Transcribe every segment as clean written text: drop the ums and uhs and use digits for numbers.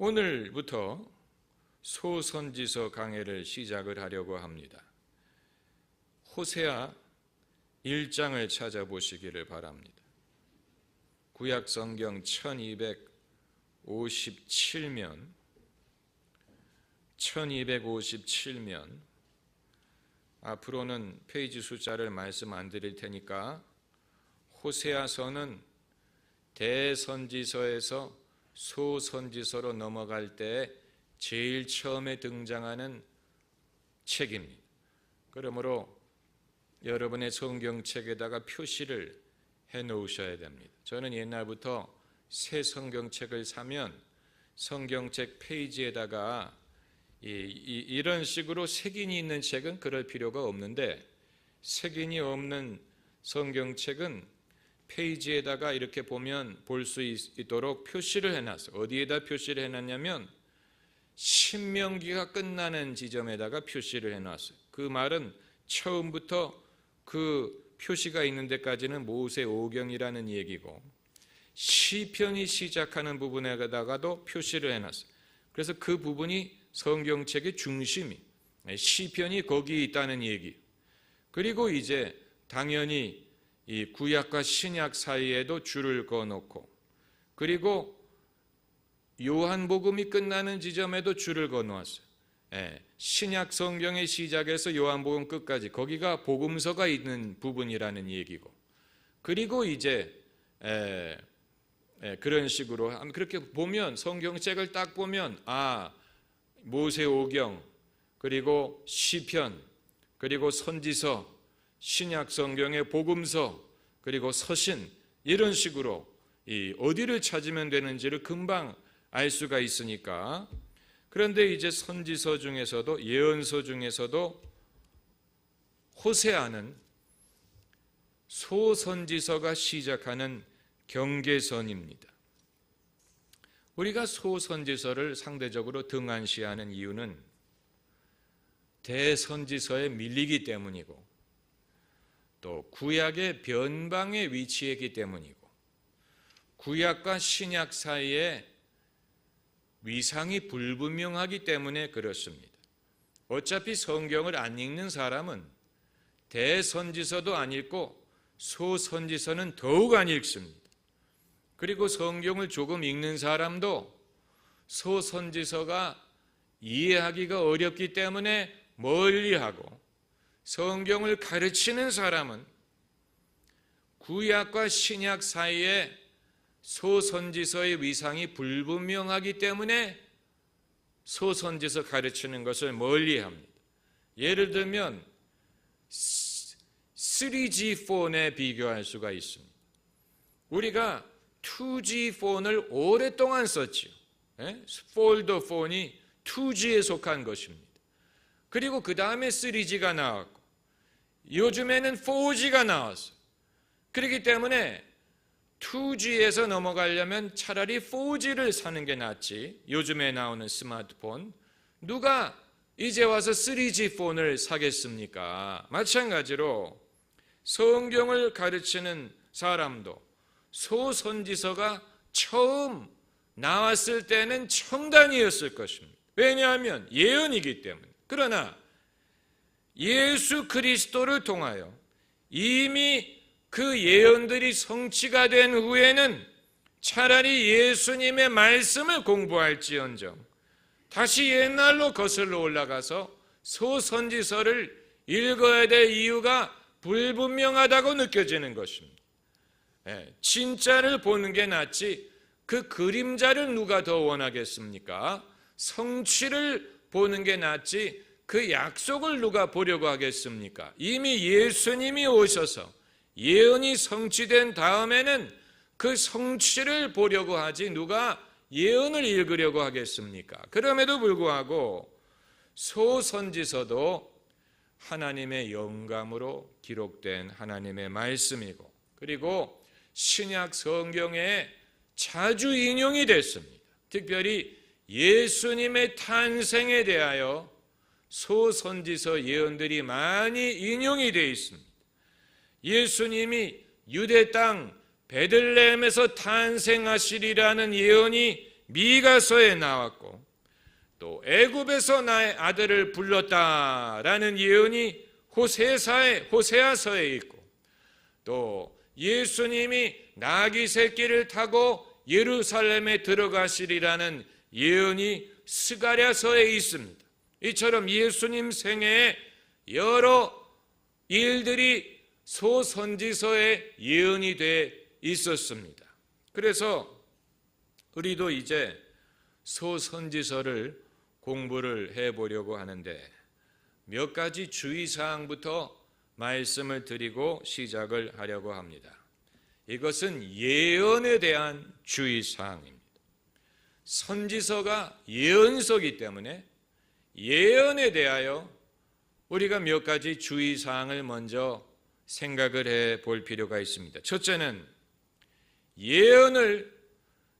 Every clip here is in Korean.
오늘부터 소선지서 강해를 시작을 하려고 합니다. 호세아 1장을 찾아보시기를 바랍니다. 구약 성경 1257면 앞으로는 페이지 숫자를 말씀 안 드릴 테니까 호세아서는 대선지서에서 소선지서로 넘어갈 때 제일 처음에 등장하는 책입니다. 그러므로 여러분의 성경책에다가 표시를 해 놓으셔야 됩니다. 저는 옛날부터 새 성경책을 사면 성경책 페이지에다가 이런 식으로 색인이 있는 책은 그럴 필요가 없는데, 색인이 없는 성경책은 페이지에다가 이렇게 보면 볼 수 있도록 표시를 해놨어요. 어디에다 표시를 해놨냐면 신명기가 끝나는 지점에다가 표시를 해놨어요. 그 말은 처음부터 그 표시가 있는 데까지는 모세오경이라는 얘기고, 시편이 시작하는 부분에다가도 표시를 해놨어요. 그래서 그 부분이 성경책의 중심이, 시편이 거기 있다는 얘기. 그리고 이제 당연히 이 구약과 신약 사이에도 줄을 그어놓고, 그리고 요한복음이 끝나는 지점에도 줄을 그어놓았어요. 신약 성경의 시작에서 요한복음 끝까지 거기가 복음서가 있는 부분이라는 얘기고, 그리고 이제 그런 식으로 그렇게 보면 성경책을 딱 보면 모세오경, 그리고 시편, 그리고 선지서, 신약 성경의 복음서, 그리고 서신, 이런 식으로 어디를 찾으면 되는지를 금방 알 수가 있으니까. 그런데 이제 선지서 중에서도, 예언서 중에서도 호세아는 소선지서가 시작하는 경계선입니다. 우리가 소선지서를 상대적으로 등한시하는 이유는 대선지서에 밀리기 때문이고, 또 구약의 변방에 위치했기 때문이고, 구약과 신약 사이에 위상이 불분명하기 때문에 그렇습니다. 어차피 성경을 안 읽는 사람은 대선지서도 안 읽고 소선지서는 더욱 안 읽습니다. 그리고 성경을 조금 읽는 사람도 소선지서가 이해하기가 어렵기 때문에 멀리하고, 성경을 가르치는 사람은 구약과 신약 사이에 소선지서의 위상이 불분명하기 때문에 소선지서 가르치는 것을 멀리합니다. 예를 들면 3G 폰에 비교할 수가 있습니다. 우리가 2G 폰을 오랫동안 썼지요. 폴더 폰이 2G에 속한 것입니다. 그리고 그 다음에 3G가 나왔고, 요즘에는 4G가 나왔어요. 그렇기 때문에 2G에서 넘어가려면 차라리 4G를 사는 게 낫지, 요즘에 나오는 스마트폰. 누가 이제 와서 3G 폰을 사겠습니까? 마찬가지로 성경을 가르치는 사람도 소선지서가 처음 나왔을 때는 청단이었을 것입니다. 왜냐하면 예언이기 때문에. 그러나 예수 그리스도를 통하여 이미 그 예언들이 성취가 된 후에는 차라리 예수님의 말씀을 공부할지언정 다시 옛날로 거슬러 올라가서 소선지서를 읽어야 될 이유가 불분명하다고 느껴지는 것입니다. 진짜를 보는 게 낫지 그 그림자를 누가 더 원하겠습니까? 성취를 보는 게 낫지 그 약속을 누가 보려고 하겠습니까? 이미 예수님이 오셔서 예언이 성취된 다음에는 그 성취를 보려고 하지 누가 예언을 읽으려고 하겠습니까? 그럼에도 불구하고 소선지서도 하나님의 영감으로 기록된 하나님의 말씀이고, 그리고 신약 성경에 자주 인용이 됐습니다. 특별히 예수님의 탄생에 대하여 소선지서 예언들이 많이 인용이 되어 있습니다. 예수님이 유대 땅 베들레헴에서 탄생하시리라는 예언이 미가서에 나왔고, 또 애굽에서 나의 아들을 불렀다라는 예언이 호세아서에 있고, 또 예수님이 나귀 새끼를 타고 예루살렘에 들어가시리라는 예언이 스가랴서에 있습니다. 이처럼 예수님 생애에 여러 일들이 소선지서에 예언이 돼 있었습니다. 그래서 우리도 이제 소선지서를 공부를 해보려고 하는데 몇 가지 주의사항부터 말씀을 드리고 시작을 하려고 합니다. 이것은 예언에 대한 주의사항입니다. 선지서가 예언서이기 때문에 예언에 대하여 우리가 몇 가지 주의사항을 먼저 생각을 해볼 필요가 있습니다. 첫째는 예언을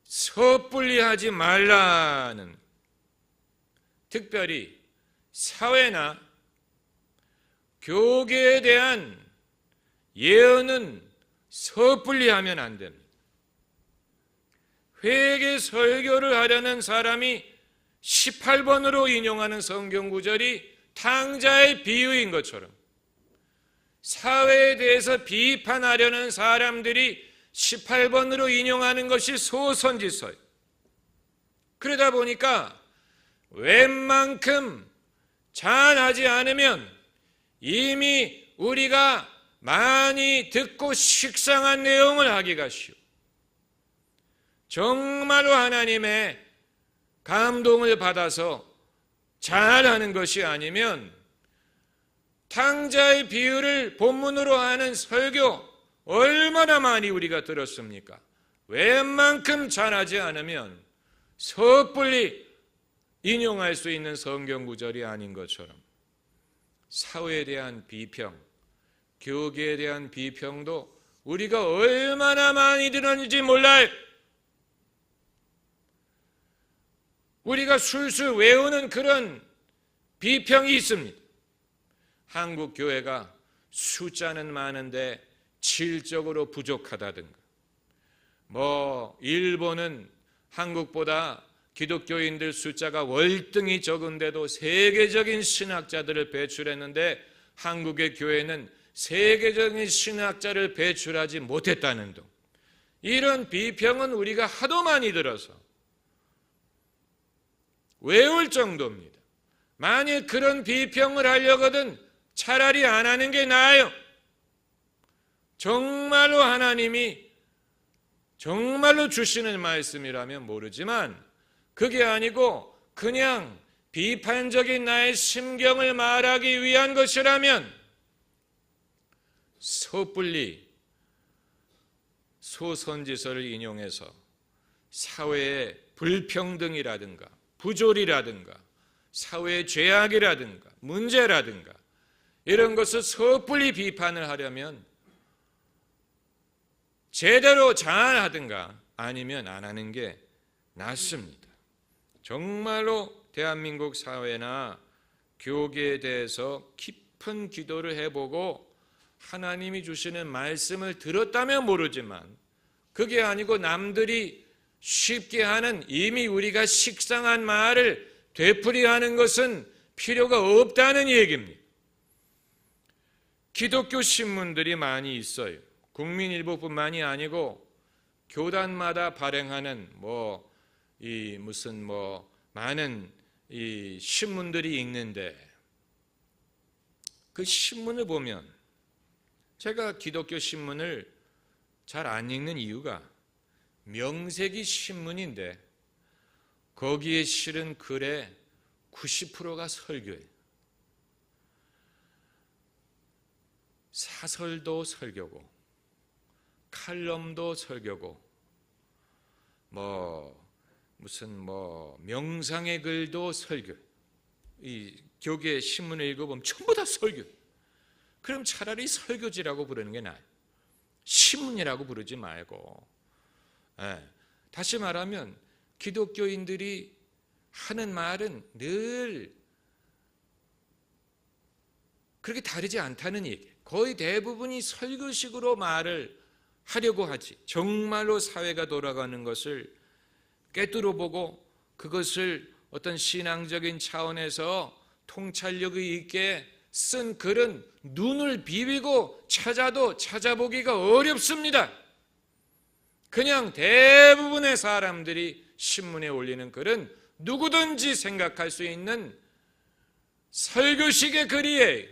섣불리 하지 말라는, 특별히 사회나 교계에 대한 예언은 섣불리 하면 안 됩니다. 회개 설교를 하려는 사람이 18번으로 인용하는 성경 구절이 탕자의 비유인 것처럼 사회에 대해서 비판하려는 사람들이 18번으로 인용하는 것이 소선지서예요. 그러다 보니까 웬만큼 잘하지 않으면 이미 우리가 많이 듣고 식상한 내용을 하기가 쉬워. 정말로 하나님의 감동을 받아서 잘하는 것이 아니면 탕자의 비유를 본문으로 하는 설교 얼마나 많이 우리가 들었습니까? 웬만큼 잘하지 않으면 섣불리 인용할 수 있는 성경 구절이 아닌 것처럼 사회에 대한 비평, 교계에 대한 비평도 우리가 얼마나 많이 들었는지 몰라요. 우리가 술술 외우는 그런 비평이 있습니다. 한국 교회가 숫자는 많은데 질적으로 부족하다든가, 일본은 한국보다 기독교인들 숫자가 월등히 적은데도 세계적인 신학자들을 배출했는데 한국의 교회는 세계적인 신학자를 배출하지 못했다는 등, 이런 비평은 우리가 하도 많이 들어서 외울 정도입니다. 만일 그런 비평을 하려거든 차라리 안 하는 게 나아요. 정말로 하나님이 정말로 주시는 말씀이라면 모르지만 그게 아니고 그냥 비판적인 나의 심경을 말하기 위한 것이라면 섣불리 소선지서를 인용해서 사회의 불평등이라든가 부조리라든가 사회의 죄악이라든가 문제라든가 이런 것을 섣불리 비판을 하려면 제대로 잘하든가 아니면 안 하는 게 낫습니다. 정말로 대한민국 사회나 교계에 대해서 깊은 기도를 해보고 하나님이 주시는 말씀을 들었다면 모르지만 그게 아니고 남들이 쉽게 하는 이미 우리가 식상한 말을 되풀이하는 것은 필요가 없다는 얘기입니다. 기독교 신문들이 많이 있어요. 국민일보뿐만이 아니고 교단마다 발행하는 많은 이 신문들이 있는데 그 신문을 보면 제가 기독교 신문을 잘 안 읽는 이유가 명세기 신문인데 거기에 실은 글의 90%가 설교예요. 사설도 설교고 칼럼도 설교고 명상의 글도 설교. 이 교계 신문을 읽어보면 전부 다 설교. 그럼 차라리 설교지라고 부르는 게 나아요. 신문이라고 부르지 말고. 다시 말하면 기독교인들이 하는 말은 늘 그렇게 다르지 않다는 얘기예요. 거의 대부분이 설교식으로 말을 하려고 하지 정말로 사회가 돌아가는 것을 꿰뚫어 보고 그것을 어떤 신앙적인 차원에서 통찰력이 있게 쓴 글은 눈을 비비고 찾아도 찾아보기가 어렵습니다. 그냥 대부분의 사람들이 신문에 올리는 글은 누구든지 생각할 수 있는 설교식의 글이에요.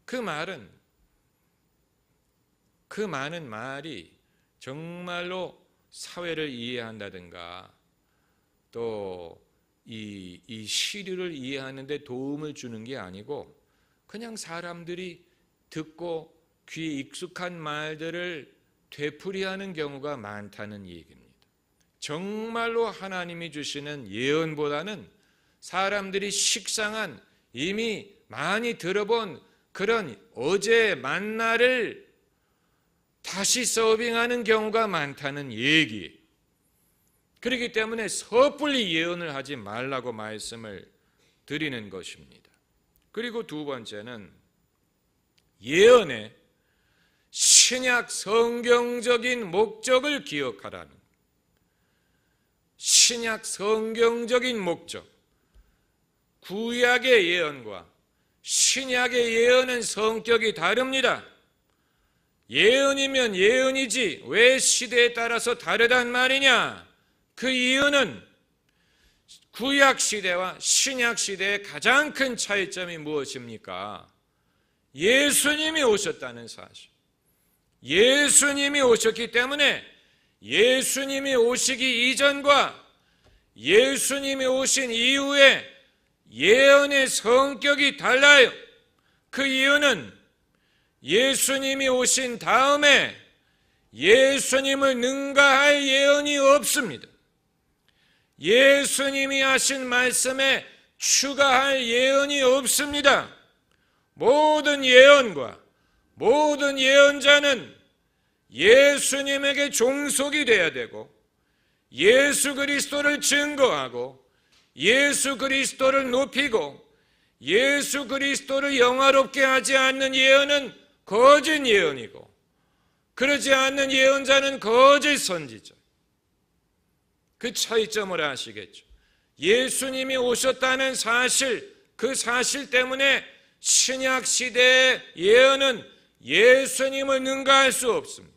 그 많은 말이 정말로 사회를 이해한다든가 또 이 시류를 이해하는 데 도움을 주는 게 아니고 그냥 사람들이 듣고 귀에 익숙한 말들을 되풀이하는 경우가 많다는 얘기입니다. 정말로 하나님이 주시는 예언보다는 사람들이 식상한 이미 많이 들어본 그런 어제 만나를 다시 서빙하는 경우가 많다는 얘기. 그렇기 때문에 섣불리 예언을 하지 말라고 말씀을 드리는 것입니다. 그리고 두 번째는 예언의 신약 성경적인 목적을 기억하라는, 신약 성경적인 목적, 구약의 예언과 신약의 예언은 성격이 다릅니다. 예언이면 예언이지 왜 시대에 따라서 다르단 말이냐? 그 이유는 구약 시대와 신약 시대의 가장 큰 차이점이 무엇입니까? 예수님이 오셨다는 사실. 예수님이 오셨기 때문에 예수님이 오시기 이전과 예수님이 오신 이후에 예언의 성격이 달라요. 그 이유는 예수님이 오신 다음에 예수님을 능가할 예언이 없습니다. 예수님이 하신 말씀에 추가할 예언이 없습니다. 모든 예언과 모든 예언자는 예수님에게 종속이 되어야 되고 예수 그리스도를 증거하고 예수 그리스도를 높이고 예수 그리스도를 영화롭게 하지 않는 예언은 거짓 예언이고 그러지 않는 예언자는 거짓 선지자. 그 차이점을 아시겠죠? 예수님이 오셨다는 사실, 그 사실 때문에 신약 시대의 예언은 예수님을 능가할 수 없습니다.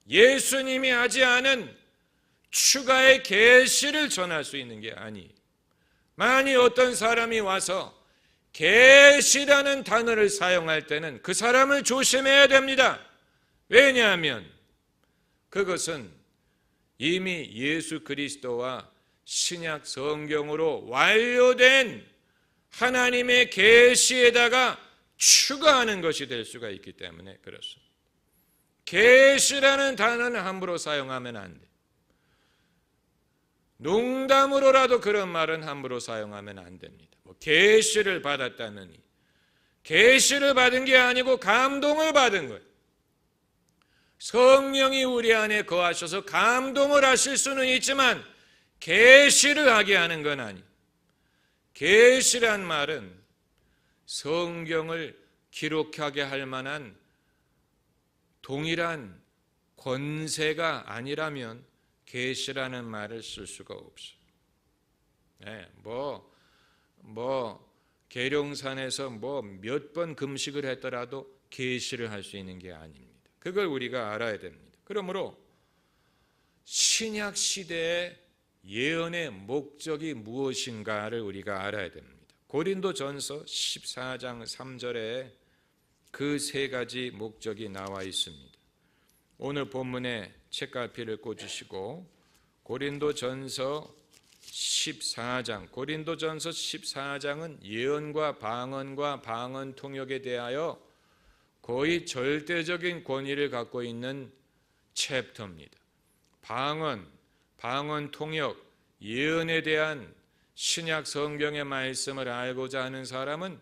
예수님이 하지 않은 추가의 계시를 전할 수 있는 게 아니에요. 만일 어떤 사람이 와서 계시라는 단어를 사용할 때는 그 사람을 조심해야 됩니다. 왜냐하면 그것은 이미 예수 그리스도와 신약 성경으로 완료된 하나님의 계시에다가 추가하는 것이 될 수가 있기 때문에 그렇습니다. 계시라는 단어는 함부로 사용하면 안 돼. 농담으로라도 그런 말은 함부로 사용하면 안 됩니다. 계시를 받았다느니 계시를 받은 게 아니고 감동을 받은 거예요. 성령이 우리 안에 거하셔서 감동을 하실 수는 있지만 계시를 하게 하는 건 아니에요. 계시란 말은 성경을 기록하게 할 만한 동일한 권세가 아니라면 계시라는 말을 쓸 수가 없어요. 계룡산에서 몇 번 금식을 했더라도 계시를 할 수 있는 게 아닙니다. 그걸 우리가 알아야 됩니다. 그러므로 신약 시대의 예언의 목적이 무엇인가를 우리가 알아야 됩니다. 고린도전서 14장 3절에 그 세 가지 목적이 나와 있습니다. 오늘 본문에 책갈피를 꽂으시고 고린도전서 14장은 예언과 방언 통역에 대하여 거의 절대적인 권위를 갖고 있는 챕터입니다. 방언 통역, 예언에 대한 신약 성경의 말씀을 알고자 하는 사람은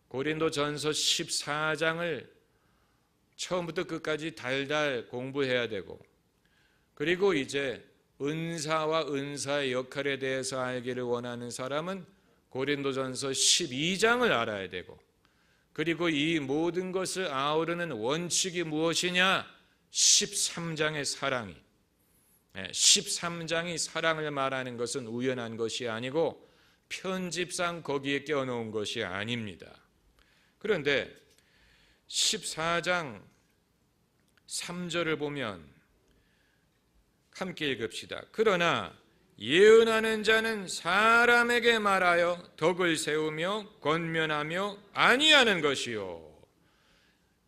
고린도전서 14장을 처음부터 끝까지 달달 공부해야 되고, 그리고 이제 은사와 은사의 역할에 대해서 알기를 원하는 사람은 고린도전서 12장을 알아야 되고, 그리고 이 모든 것을 아우르는 원칙이 무엇이냐? 13장의 사랑이, 13장이 사랑을 말하는 것은 우연한 것이 아니고 편집상 거기에 껴놓은 것이 아닙니다. 그런데 14장 3절을 보면 함께 읽읍시다. 그러나 예언하는 자는 사람에게 말하여 덕을 세우며 권면하며 아니하는 것이요.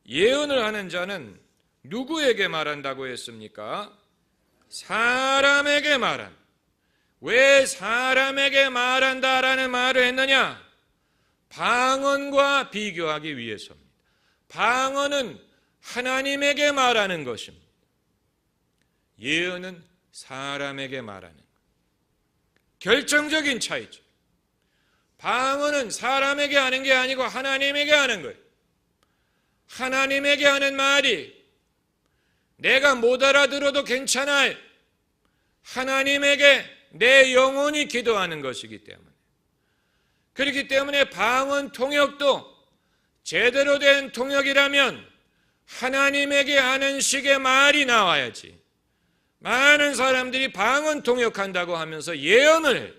예언을 하는 자는 누구에게 말한다고 했습니까? 사람에게 말한. 왜 사람에게 말한다라는 말을 했느냐? 방언과 비교하기 위해서입니다. 방언은 하나님에게 말하는 것입니다. 예언은 사람에게 말하는 것. 결정적인 차이죠. 방언은 사람에게 하는 게 아니고 하나님에게 하는 거예요. 하나님에게 하는 말이 내가 못 알아들어도 괜찮아요. 하나님에게 내 영혼이 기도하는 것이기 때문에. 그렇기 때문에 방언 통역도 제대로 된 통역이라면 하나님에게 하는 식의 말이 나와야지. 많은 사람들이 방언 통역한다고 하면서 예언을 해요.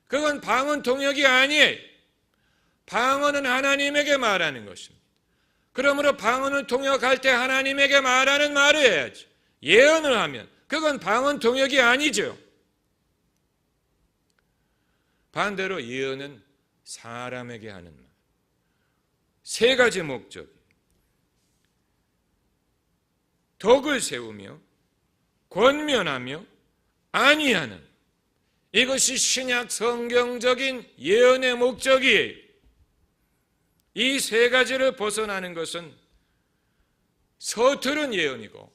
그건 방언 통역이 아니에요. 방언은 하나님에게 말하는 것입니다. 그러므로 방언을 통역할 때 하나님에게 말하는 말을 해야지. 예언을 하면 그건 방언 통역이 아니죠. 반대로 예언은 사람에게 하는 말. 세 가지 목적. 덕을 세우며 권면하며 안위하는, 이것이 신약 성경적인 예언의 목적이에요. 이 세 가지를 벗어나는 것은 서투른 예언이고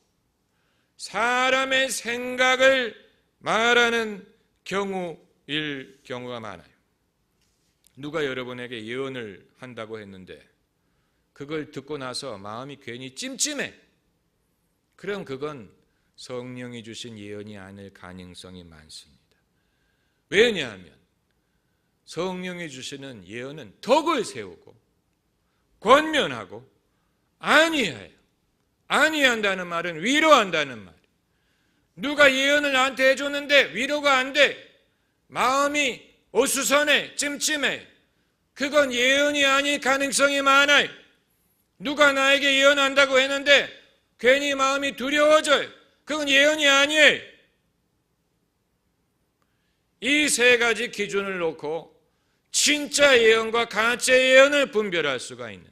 사람의 생각을 말하는 경우일 경우가 많아요. 누가 여러분에게 예언을 한다고 했는데 그걸 듣고 나서 마음이 괜히 찜찜해. 그럼 그건 성령이 주신 예언이 아닐 가능성이 많습니다. 왜냐하면 성령이 주시는 예언은 덕을 세우고 권면하고 안위해요. 안위한다는 말은 위로한다는 말. 누가 예언을 나한테 해줬는데 위로가 안 돼. 마음이 어수선해, 찜찜해. 그건 예언이 아닐 가능성이 많아요. 누가 나에게 예언한다고 했는데 괜히 마음이 두려워져요. 그건 예언이 아니에요. 이 세 가지 기준을 놓고 진짜 예언과 가짜 예언을 분별할 수가 있는,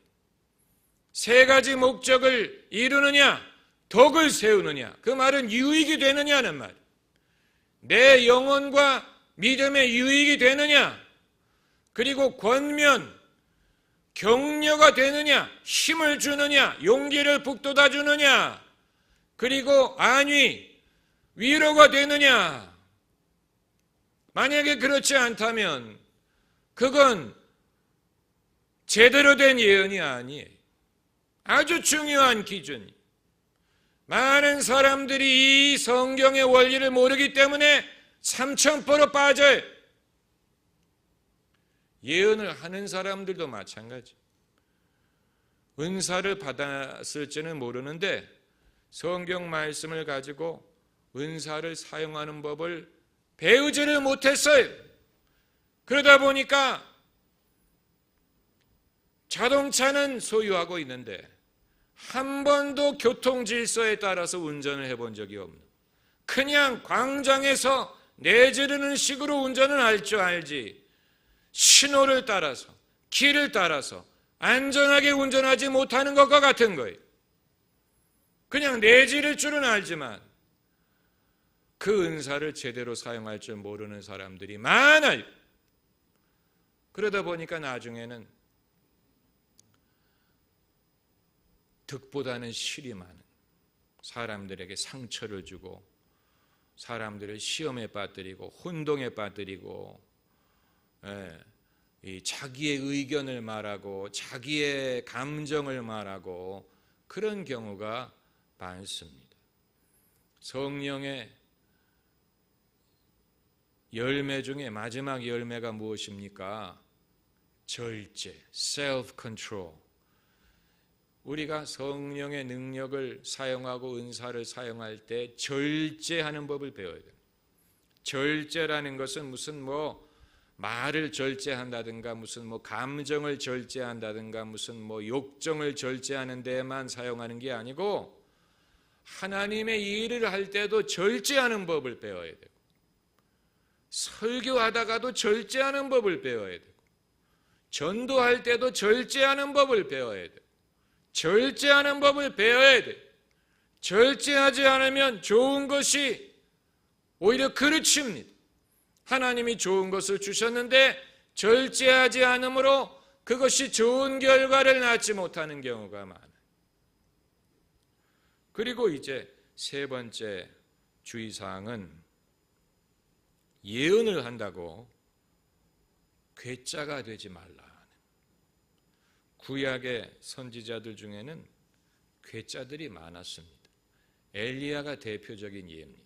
세 가지 목적을 이루느냐, 덕을 세우느냐, 그 말은 유익이 되느냐는 말. 내 영혼과 믿음에 유익이 되느냐, 그리고 권면, 격려가 되느냐, 힘을 주느냐, 용기를 북돋아 주느냐, 그리고 안위, 위로가 되느냐. 만약에 그렇지 않다면 그건 제대로 된 예언이 아니에요. 아주 중요한 기준이. 많은 사람들이 이 성경의 원리를 모르기 때문에 삼천포로 빠져요. 예언을 하는 사람들도 마찬가지. 은사를 받았을지는 모르는데 성경 말씀을 가지고 은사를 사용하는 법을 배우지를 못했어요. 그러다 보니까 자동차는 소유하고 있는데 한 번도 교통 질서에 따라서 운전을 해본 적이 없는, 그냥 광장에서 내지르는 식으로 운전을 할 줄 알지 신호를 따라서, 길을 따라서 안전하게 운전하지 못하는 것과 같은 거예요. 그냥 내지를 줄은 알지만 그 은사를 제대로 사용할 줄 모르는 사람들이 많아요. 그러다 보니까 나중에는 득보다는 실이 많은, 사람들에게 상처를 주고 사람들을 시험에 빠뜨리고 혼동에 빠뜨리고 자기의 의견을 말하고 자기의 감정을 말하고 그런 경우가 많습니다. 성령의 열매 중에 마지막 열매가 무엇입니까? 절제, self-control. 우리가 성령의 능력을 사용하고 은사를 사용할 때 절제하는 법을 배워야 돼요. 절제라는 것은 무슨 말을 절제한다든가 무슨 감정을 절제한다든가 무슨 욕정을 절제하는 데만 사용하는 게 아니고 하나님의 일을 할 때도 절제하는 법을 배워야 되고 설교하다가도 절제하는 법을 배워야 되고 전도할 때도 절제하는 법을 배워야 되고 절제하는 법을 배워야 돼. 절제하지 않으면 좋은 것이 오히려 그르칩니다. 하나님이 좋은 것을 주셨는데 절제하지 않으므로 그것이 좋은 결과를 낳지 못하는 경우가 많아요. 그리고 이제 세 번째 주의사항은 예언을 한다고 괴짜가 되지 말라. 구약의 선지자들 중에는 괴짜들이 많았습니다. 엘리야가 대표적인 예입니다.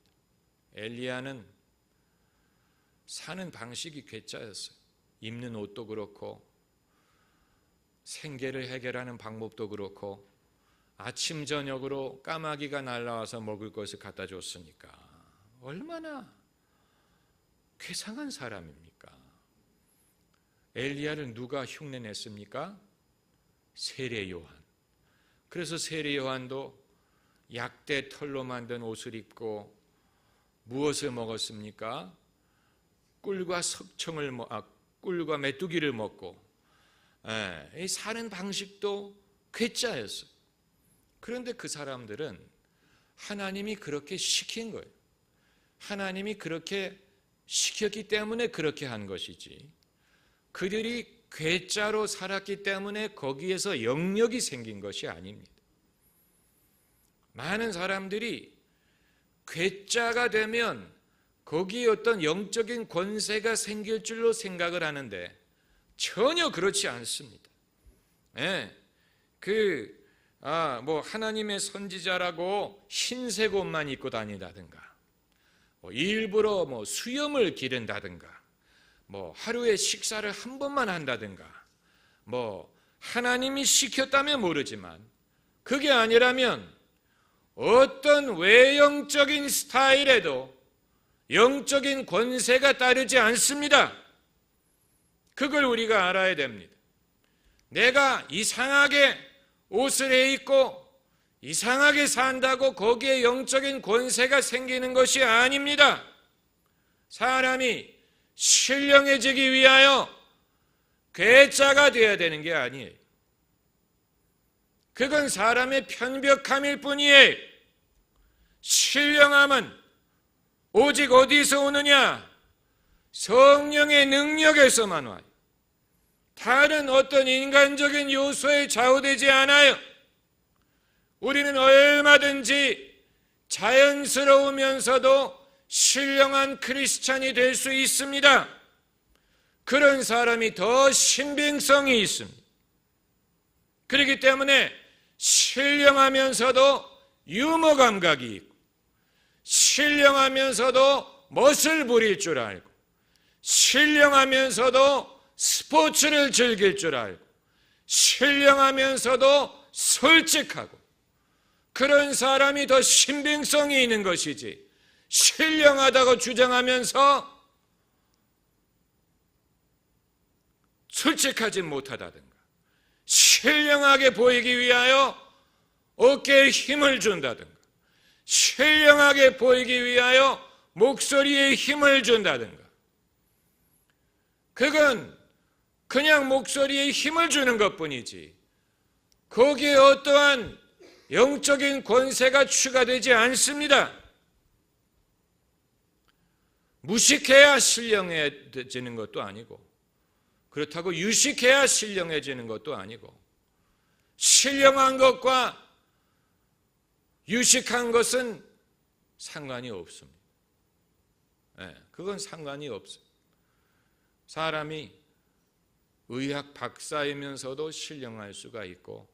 엘리야는 사는 방식이 괴짜였어요. 입는 옷도 그렇고 생계를 해결하는 방법도 그렇고 아침 저녁으로 까마귀가 날아와서 먹을 것을 갖다 줬으니까 얼마나 괴상한 사람입니까? 엘리야를 누가 흉내냈습니까? 세례 요한. 그래서 세례 요한도 약대 털로 만든 옷을 입고 무엇을 먹었습니까? 꿀과 꿀과 메뚜기를 먹고 이 사는 방식도 괴짜였어요. 그런데 그 사람들은 하나님이 그렇게 시킨 거예요. 하나님이 그렇게 시켰기 때문에 그렇게 한 것이지 그들이 괴짜로 살았기 때문에 거기에서 영역이 생긴 것이 아닙니다. 많은 사람들이 괴짜가 되면 거기에 어떤 영적인 권세가 생길 줄로 생각을 하는데 전혀 그렇지 않습니다. 하나님의 선지자라고 흰색 옷만 입고 다닌다든가 일부러 수염을 기른다든가 하루에 식사를 한 번만 한다든가 하나님이 시켰다면 모르지만 그게 아니라면 어떤 외형적인 스타일에도 영적인 권세가 따르지 않습니다. 그걸 우리가 알아야 됩니다. 내가 이상하게 옷을 해입고 이상하게 산다고 거기에 영적인 권세가 생기는 것이 아닙니다. 사람이 신령해지기 위하여 괴짜가 되어야 되는 게 아니에요. 그건 사람의 편벽함일 뿐이에요. 신령함은 오직 어디서 오느냐? 성령의 능력에서만 와요. 다른 어떤 인간적인 요소에 좌우되지 않아요. 우리는 얼마든지 자연스러우면서도 신령한 크리스찬이 될 수 있습니다. 그런 사람이 더 신빙성이 있습니다. 그렇기 때문에 신령하면서도 유머 감각이 있고 신령하면서도 멋을 부릴 줄 알고 신령하면서도 스포츠를 즐길 줄 알고 신령하면서도 솔직하고 그런 사람이 더 신빙성이 있는 것이지 신령하다고 주장하면서 솔직하지 못하다든가 신령하게 보이기 위하여 어깨에 힘을 준다든가 신령하게 보이기 위하여 목소리에 힘을 준다든가 그건 그냥 목소리에 힘을 주는 것뿐이지 거기에 어떠한 영적인 권세가 추가되지 않습니다. 무식해야 신령해지는 것도 아니고 그렇다고 유식해야 신령해지는 것도 아니고 신령한 것과 유식한 것은 상관이 없습니다. 그건 상관이 없어요. 사람이 의학 박사이면서도 신령할 수가 있고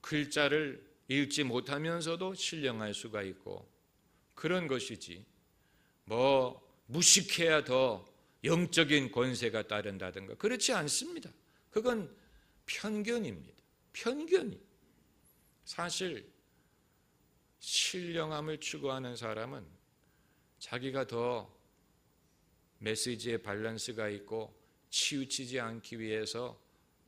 글자를 읽지 못하면서도 신령할 수가 있고 그런 것이지 무식해야 더 영적인 권세가 따른다든가 그렇지 않습니다. 그건 편견입니다. 편견이. 사실 신령함을 추구하는 사람은 자기가 더 메시지에 밸런스가 있고 치우치지 않기 위해서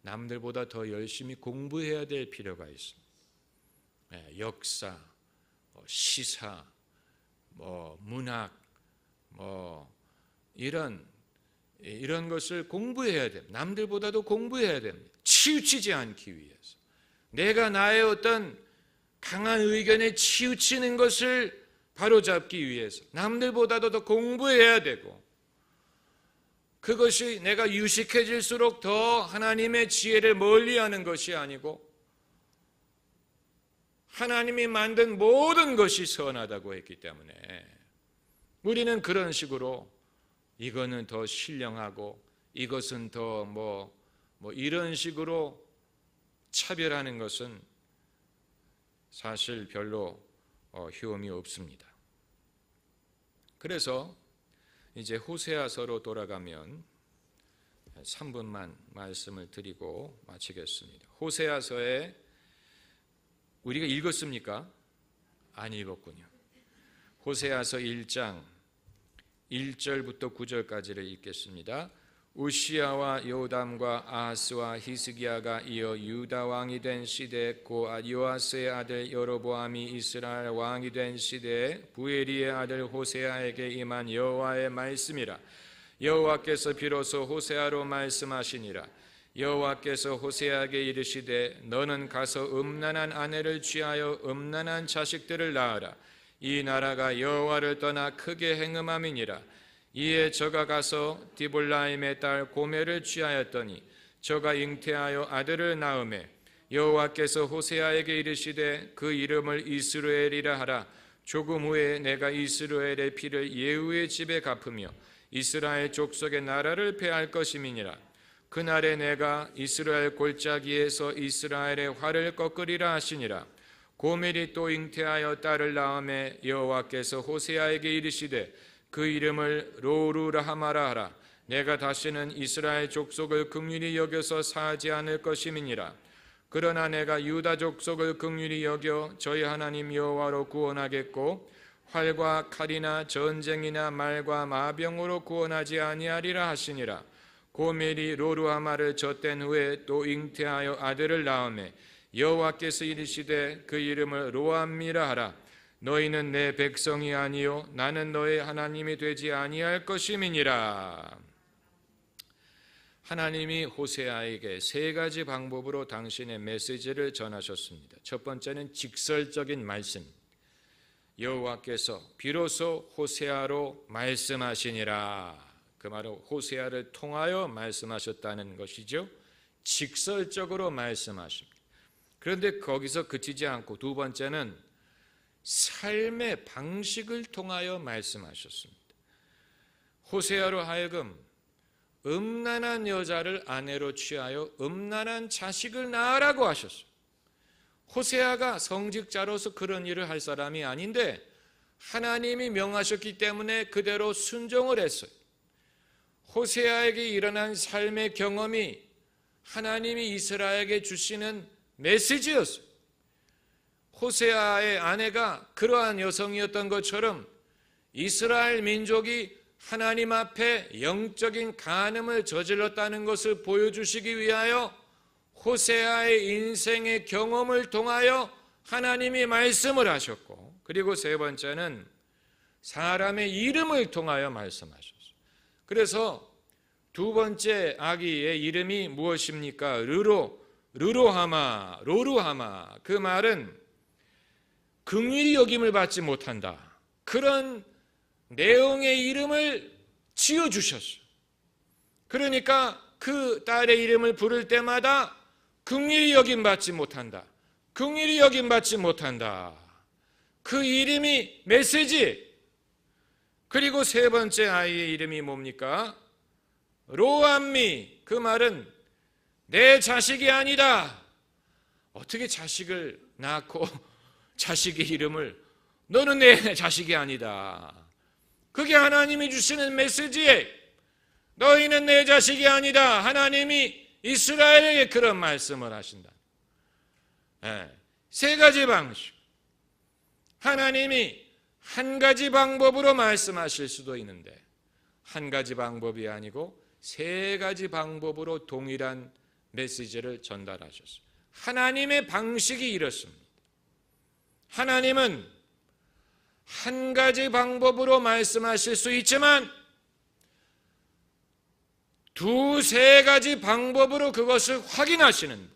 남들보다 더 열심히 공부해야 될 필요가 있습니다. 역사, 시사, 문학, 이런 것을 공부해야 됩니다. 남들보다도 공부해야 됩니다. 치우치지 않기 위해서. 내가 나의 어떤 강한 의견에 치우치는 것을 바로잡기 위해서 남들보다도 더 공부해야 되고, 그것이 내가 유식해질수록 더 하나님의 지혜를 멀리하는 것이 아니고 하나님이 만든 모든 것이 선하다고 했기 때문에 우리는 그런 식으로 이거는 더 신령하고 이것은 더 이런 식으로 차별하는 것은 사실 별로 효험이 없습니다. 그래서 이제 호세아서로 돌아가면 3분만 말씀을 드리고 마치겠습니다. 호세아서에 우리가 읽었습니까? 안 읽었군요. 호세아서 1장 1절부터 9절까지를 읽겠습니다. 우시야와 요담과 아하스와 히스기야가 이어 유다 왕이 된 시대 고 요아스의 아들 여로보암이 이스라엘 왕이 된 시대에 부엘리의 아들 호세아에게 임한 여호와의 말씀이라. 여호와께서 비로소 호세아로 말씀하시니라. 여호와께서 호세아에게 이르시되 너는 가서 음란한 아내를 취하여 음란한 자식들을 낳으라. 이 나라가 여호와를 떠나 크게 행음함이니라. 이에 저가 가서 디볼라임의 딸 고멜을 취하였더니 저가 잉태하여 아들을 낳으매 여호와께서 호세아에게 이르시되 그 이름을 이스라엘이라 하라. 조금 후에 내가 이스라엘의 피를 예후의 집에 갚으며 이스라엘 족속의 나라를 폐할 것임이니라. 그날에 내가 이스라엘 골짜기에서 이스라엘의 활을 꺾으리라 하시니라. 고멜이 또 잉태하여 딸을 낳으매 여호와께서 호세아에게 이르시되 그 이름을 로루라하마라 하라. 내가 다시는 이스라엘 족속을 긍휼히 여겨서 사하지 않을 것임이니라. 그러나 내가 유다 족속을 긍휼히 여겨 저희 하나님 여호와로 구원하겠고 활과 칼이나 전쟁이나 말과 마병으로 구원하지 아니하리라 하시니라. 고멜이 로루하마를 젖된 후에 또 잉태하여 아들을 낳으매 여호와께서 이르시되 그 이름을 로암미라 하라. 너희는 내 백성이 아니요 나는 너의 하나님이 되지 아니할 것임이니라. 하나님이 호세아에게 세 가지 방법으로 당신의 메시지를 전하셨습니다. 첫 번째는 직설적인 말씀. 여호와께서 비로소 호세아로 말씀하시니라. 그 말은 호세아를 통하여 말씀하셨다는 것이죠. 직설적으로 말씀하십니다. 그런데 거기서 그치지 않고 두 번째는 삶의 방식을 통하여 말씀하셨습니다. 호세아로 하여금 음란한 여자를 아내로 취하여 음란한 자식을 낳으라고 하셨어요. 호세아가 성직자로서 그런 일을 할 사람이 아닌데 하나님이 명하셨기 때문에 그대로 순종을 했어요. 호세아에게 일어난 삶의 경험이 하나님이 이스라엘에게 주시는 메시지였어요. 호세아의 아내가 그러한 여성이었던 것처럼 이스라엘 민족이 하나님 앞에 영적인 간음을 저질렀다는 것을 보여주시기 위하여 호세아의 인생의 경험을 통하여 하나님이 말씀을 하셨고, 그리고 세 번째는 사람의 이름을 통하여 말씀하셨어요. 그래서 두 번째 아기의 이름이 무엇입니까? 로루하마. 그 말은 긍휼히 여김을 받지 못한다, 그런 내용의 이름을 지어주셨어요. 그러니까 그 딸의 이름을 부를 때마다 긍휼히 여김 받지 못한다, 긍휼히 여김 받지 못한다, 그 이름이 메시지. 그리고 세 번째 아이의 이름이 뭡니까? 로암미. 그 말은 내 자식이 아니다. 어떻게 자식을 낳고 자식의 이름을 너는 내 자식이 아니다. 그게 하나님이 주시는 메시지에 너희는 내 자식이 아니다. 하나님이 이스라엘에게 그런 말씀을 하신다. 세 가지 방식. 하나님이 한 가지 방법으로 말씀하실 수도 있는데 한 가지 방법이 아니고 세 가지 방법으로 동일한 메시지를 전달하셨어요. 하나님의 방식이 이렇습니다. 하나님은 한 가지 방법으로 말씀하실 수 있지만 두세 가지 방법으로 그것을 확인하시는 분.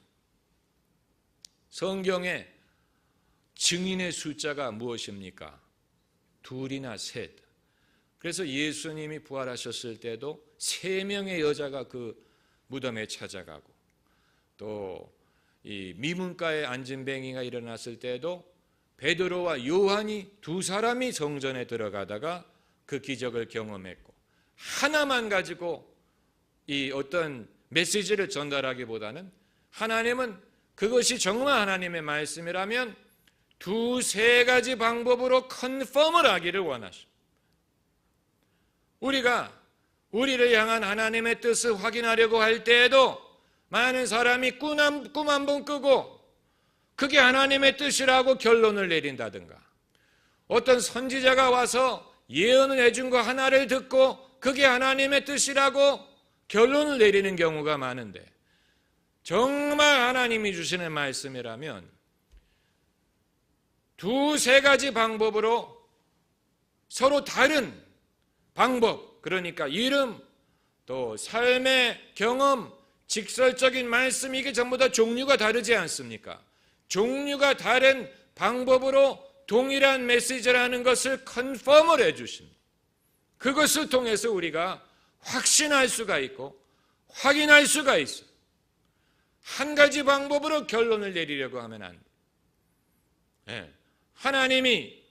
성경에 증인의 숫자가 무엇입니까? 둘이나 셋. 그래서 예수님이 부활하셨을 때도 3명의 여자가 그 무덤에 찾아가고 또 이 미문가에 앉은 뱅이가 일어났을 때도 베드로와 요한이 두 사람이 성전에 들어가다가 그 기적을 경험했고 하나만 가지고 이 어떤 메시지를 전달하기보다는 하나님은 그것이 정말 하나님의 말씀이라면 두세 가지 방법으로 컨펌을 하기를 원하십니다. 우리가 우리를 향한 하나님의 뜻을 확인하려고 할 때에도 많은 사람이 꿈 한 번 꾸고 그게 하나님의 뜻이라고 결론을 내린다든가 어떤 선지자가 와서 예언을 해준 거 하나를 듣고 그게 하나님의 뜻이라고 결론을 내리는 경우가 많은데 정말 하나님이 주시는 말씀이라면 두세 가지 방법으로 서로 다른 방법, 그러니까 이름, 또 삶의 경험, 직설적인 말씀, 이게 전부 다 종류가 다르지 않습니까? 종류가 다른 방법으로 동일한 메시지라는 것을 컨펌을 해주십니다. 그것을 통해서 우리가 확신할 수가 있고 확인할 수가 있어요. 한 가지 방법으로 결론을 내리려고 하면 안 돼요. 하나님이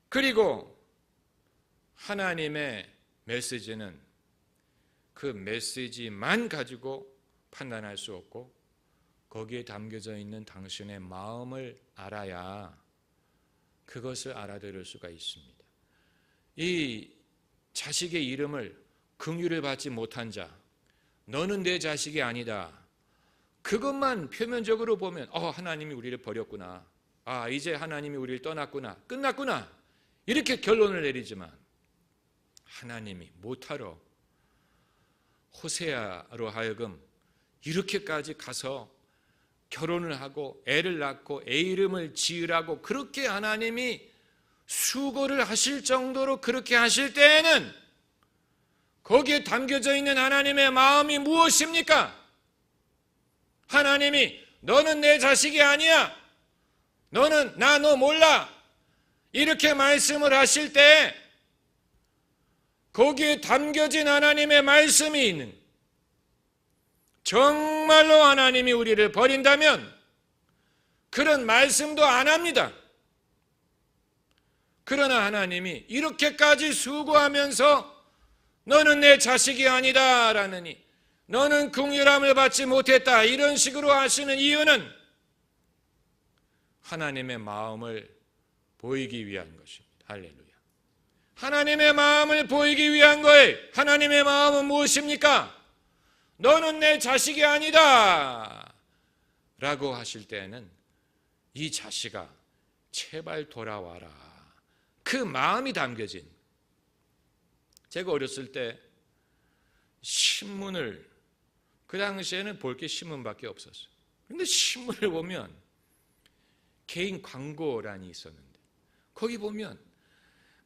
그리고 하나님의 메시지는 그 메시지만 가지고 판단할 수 없고 거기에 담겨져 있는 당신의 마음을 알아야 그것을 알아들을 수가 있습니다. 이 자식의 이름을 긍휼을 받지 못한 자, 너는 내 자식이 아니다. 그것만 표면적으로 보면 하나님이 우리를 버렸구나. 이제 하나님이 우리를 떠났구나. 끝났구나. 이렇게 결론을 내리지만 하나님이 못하러 호세아로 하여금 이렇게까지 가서 결혼을 하고 애를 낳고 애 이름을 지으라고 그렇게 하나님이 수고를 하실 정도로 그렇게 하실 때에는 거기에 담겨져 있는 하나님의 마음이 무엇입니까? 하나님이 너는 내 자식이 아니야. 너는 너 몰라. 이렇게 말씀을 하실 때 거기에 담겨진 하나님의 말씀이 있는, 정말로 하나님이 우리를 버린다면 그런 말씀도 안 합니다. 그러나 하나님이 이렇게까지 수고하면서 너는 내 자식이 아니다 라느니 너는 긍휼함을 받지 못했다 이런 식으로 하시는 이유는 하나님의 마음을 보이기 위한 것입니다. 할렐루야. 하나님의 마음을 보이기 위한 거예요. 하나님의 마음은 무엇입니까? 너는 내 자식이 아니다 라고 하실 때는 이 자식아 제발 돌아와라, 그 마음이 담겨진. 제가 어렸을 때 신문을, 그 당시에는 볼 게 신문밖에 없었어요. 그런데 신문을 보면 개인 광고란이 있었는데 거기 보면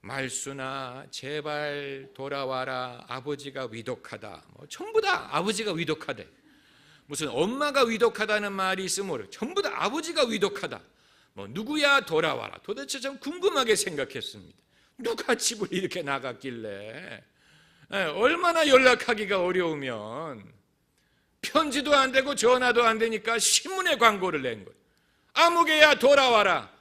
말순아 제발 돌아와라, 아버지가 위독하다, 전부 다 아버지가 위독하대. 무슨 엄마가 위독하다는 말이 있으면 모르겠어요. 전부 다 아버지가 위독하다. 누구야 돌아와라. 도대체 좀 궁금하게 생각했습니다. 누가 집을 이렇게 나갔길래, 얼마나 연락하기가 어려우면 편지도 안 되고 전화도 안 되니까 신문에 광고를 낸 거예요. 아무개야 돌아와라.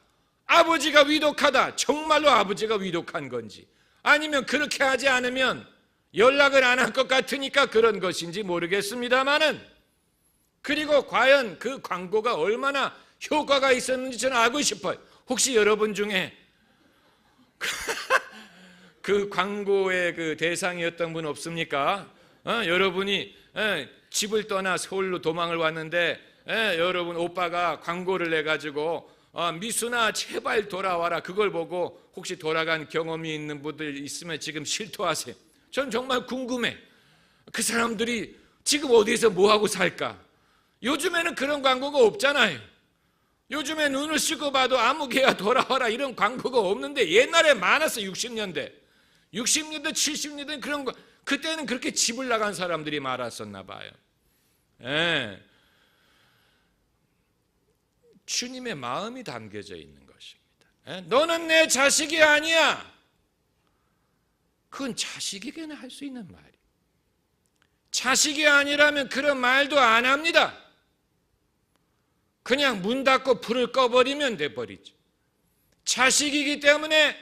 아버지가 위독하다. 정말로 아버지가 위독한 건지 아니면 그렇게 하지 않으면 연락을 안 할 것 같으니까 그런 것인지 모르겠습니다만은, 그리고 과연 그 광고가 얼마나 효과가 있었는지 저는 알고 싶어요. 혹시 여러분 중에 그 광고의 그 대상이었던 분 없습니까? 여러분이 집을 떠나 서울로 도망을 왔는데 여러분 오빠가 광고를 내가지고 미순아 제발 돌아와라. 그걸 보고 혹시 돌아간 경험이 있는 분들 있으면 지금 실토하세요. 전 정말 궁금해. 그 사람들이 지금 어디서 뭐하고 살까? 요즘에는 그런 광고가 없잖아요. 요즘에 눈을 씻고 봐도 아무 개야 돌아와라 이런 광고가 없는데 옛날에 많았어. 60년대 70년대 그런 거. 그때는 그렇게 집을 나간 사람들이 많았었나 봐요. 주님의 마음이 담겨져 있는 것입니다. 너는 내 자식이 아니야. 그건 자식에게는 할 수 있는 말이에요. 자식이 아니라면 그런 말도 안 합니다. 그냥 문 닫고 불을 꺼버리면 돼버리죠. 자식이기 때문에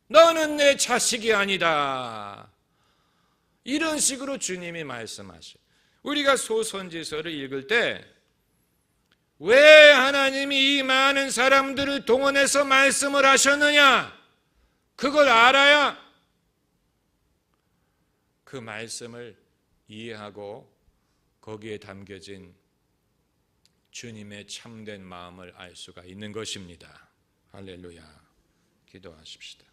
너는 내 자식이 아니다. 이런 식으로 주님이 말씀하셔요. 우리가 소선지서를 읽을 때 왜 하나님이 이 많은 사람들을 동원해서 말씀을 하셨느냐? 그걸 알아야 그 말씀을 이해하고 거기에 담겨진 주님의 참된 마음을 알 수가 있는 것입니다. 할렐루야. 기도하십시다.